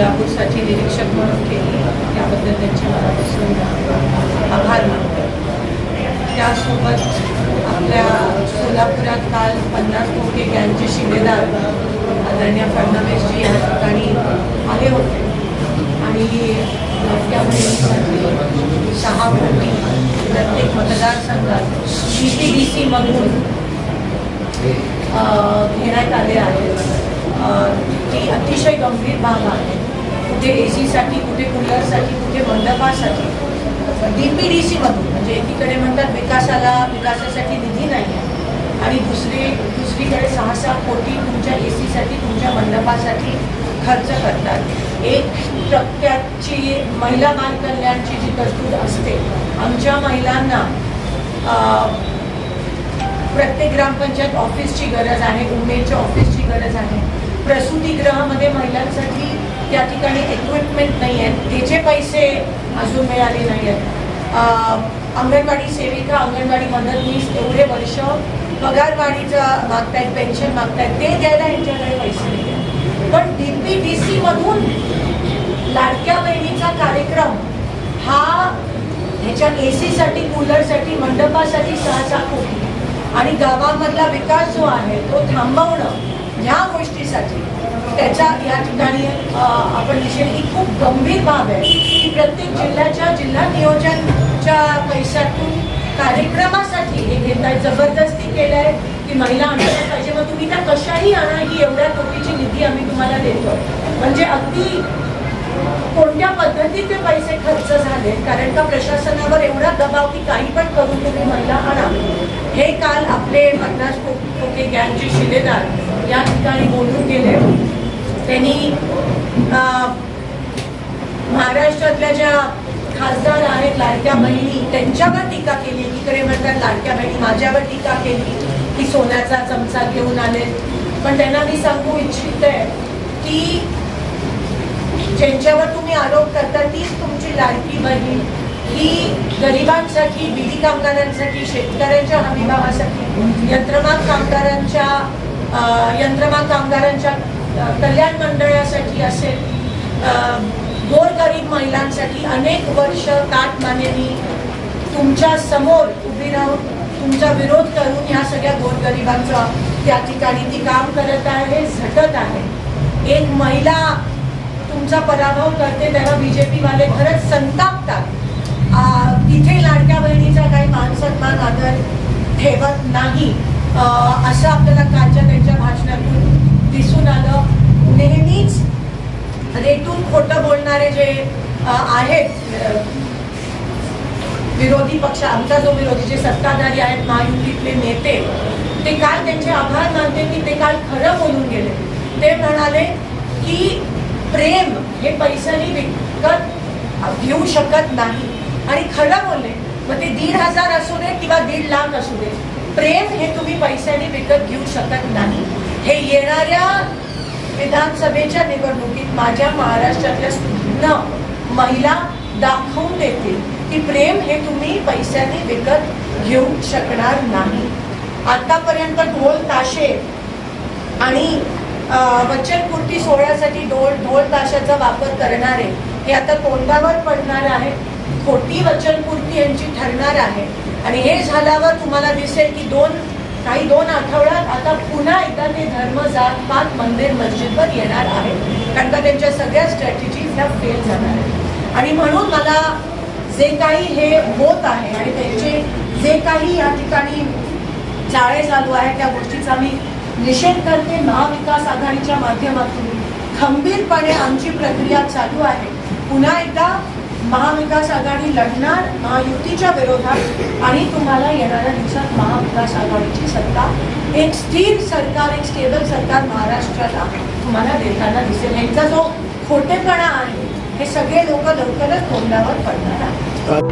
सोलापूरसाठी निरीक्षक म्हणून केली, त्याबद्दल त्यांचे मनापासून आभार मानतो। त्यासोबत आपल्या सोलापुरात काल 50 गँगचे शिलेदार आदरणीय फडणवीसजी या ठिकाणी आले होते आणि त्या बहिणीसाठी 6 कोटी प्रत्येक मतदारसंघात DPDC मधून घेण्यात आले आहेत। ती अतिशय गंभीर बाब आहे। कुठे AC साठी, कुठे कूलरसाठी, कुठे मंडपासाठी DPDC मधून, म्हणजे एकीकडे म्हणतात विकासासाठी निधी नाही आहे आणि दुसरीकडे 6 कोटी तुमच्या AC साठी, तुमच्या मंडपासाठी खर्च करतात। 1% महिला बाल कल्याणची जी तरतूद असते, आमच्या महिलांना प्रत्येक ग्रामपंचायत ऑफिसची गरज आहे, उमेदच्या ऑफिसची गरज आहे। प्रसूतीगृहामध्ये महिलांसाठी त्या ठिकाणी इक्विपमेंट नाही आहेत, त्याचे पैसे अजून मिळाले नाही आहेत। अंगणवाडी सेविका, अंगणवाडी मदतनीस एवढे वर्ष पगारवाढीचा मागतायत, पेन्शन मागतायत, ते द्यायला यांच्याकडे पैसे नाही आहेत। पण DPDC मधून लाडक्या बहिणीचा कार्यक्रम हा ह्याच्यात AC साठी, कूलरसाठी, मंडपासाठी 6 कोटी आणि गावामधला विकास जो आहे तो थांबवणं, ह्या गोष्टीसाठी त्याच्या या ठिकाणी आपण निषेध। ही खूप गंभीर बाब आहे की प्रत्येक जिल्ह्याच्या जिल्हा नियोजनच्या पैशातून कार्यक्रमासाठी हे घेत आहे, जबरदस्ती केलंय की महिला आणायला पाहिजे, मग तुम्ही त्या कशाही आणा, ही एवढ्या कोटीची निधी आम्ही तुम्हाला देतो। म्हणजे अगदी कोणत्या पद्धतीत ते पैसे खर्च झाले, कारण का प्रशासनावर एवढा दबाव की काही पण करून तुम्ही महिला आणा। हे काल आपले 50 गँगचे शिलेदार या ठिकाणी बोलून गेले। त्यांनी महाराष्ट्रातल्या ज्या खासदार आहेत लाडक्या बहिणी, त्यांच्यावर टीका केली। एकीकडे म्हणतात लाडक्या बहिणी माझ्यावर टीका केली की सोन्याचा चमचा घेऊन आले, पण त्यांना मी सांगू इच्छिते की ज्यांच्यावर तुम्ही आरोप करता तीच तुमची लाडकी बहीण, ही गरिबांसाठी, बीडी कामगारांसाठी, शेतकऱ्यांच्या हमीभावासाठी, यंत्रमाग कामगारांच्या कल्याण मंडळासाठी असेल, गोरगरीब महिलांसाठी अनेक वर्ष काटमानेनी तुमच्या समोर उभी राहून तुमचा विरोध करून ह्या सगळ्या गोरगरिबांचा त्या ठिकाणी ती काम करत आहे, झटत आहे। एक महिला तुमचा पराभव करते तेव्हा BJP वाले खरंच संतापतात। तिथे लाडक्या बहिणीचा काही मान सन्मान आदर ठेवत नाही, असं आपल्याला कालच्या त्यांच्या भाषणातून दिसून आलं। नेहमीच रेटून खोटं बोलणारे जे आहेत विरोधी पक्ष, आमचा जो विरोधी जे सत्ताधारी आहेत, महायुतीतले नेते, ते काल त्यांचे आभार मानते की ते काल खरं बोलून गेले। ते म्हणाले की प्रेम हे पैशाने विकत घेऊ शकत नाही आणि खरं बोलले। मग ते 1,500 असू दे किंवा 1.5 लाख असू दे, प्रेम हे तुम्ही पैशाने विकत घेऊ शकत नाही। हे येणाऱ्या विधानसभेच्या निवडणुकीत माझ्या महाराष्ट्रातल्या महिला दाखवून देतील की प्रेम हे तुम्ही पैशाने विकत घेऊ शकणार नाही। आतापर्यंत ढोल ताशे आणि वचनपूर्ती सोहळ्यासाठी ढोल ताशाचा वापर करणारे हे आता तोंडावर पडणार आहे, खोटी वचनपूर्ती यांची ठरणार आहे। आणि हे झाल्यावर तुम्हाला दिसेल की काही दोन आठवड्यात आता पुन्हा एकदा ते धर्म, जात पात, मंदिर, मस्जिदवर येणार आहे, कारण का त्यांच्या सगळ्या स्ट्रॅटेजीज ह्या फेल जाणार आहेत। आणि म्हणून मला जे काही हे होत आहे आणि त्यांचे जे काही या ठिकाणी चाळे चालू आहे त्या गोष्टीचा मी निषेध करते। महाविकास आघाडीच्या माध्यमातून खंबीरपणे आमची प्रक्रिया चालू आहे। पुन्हा एकदा महाविकास आघाडी लढणार महायुतीच्या विरोधात आणि तुम्हाला येणाऱ्या दिवसात महाविकास आघाडीची सत्ता, एक स्थिर सरकार, एक स्टेबल सरकार महाराष्ट्राला तुम्हाला देताना दिसेल। यांचा जो खोटेपणा आहे हे सगळे लोक लवकरच तोंडावर पडणार आहेत।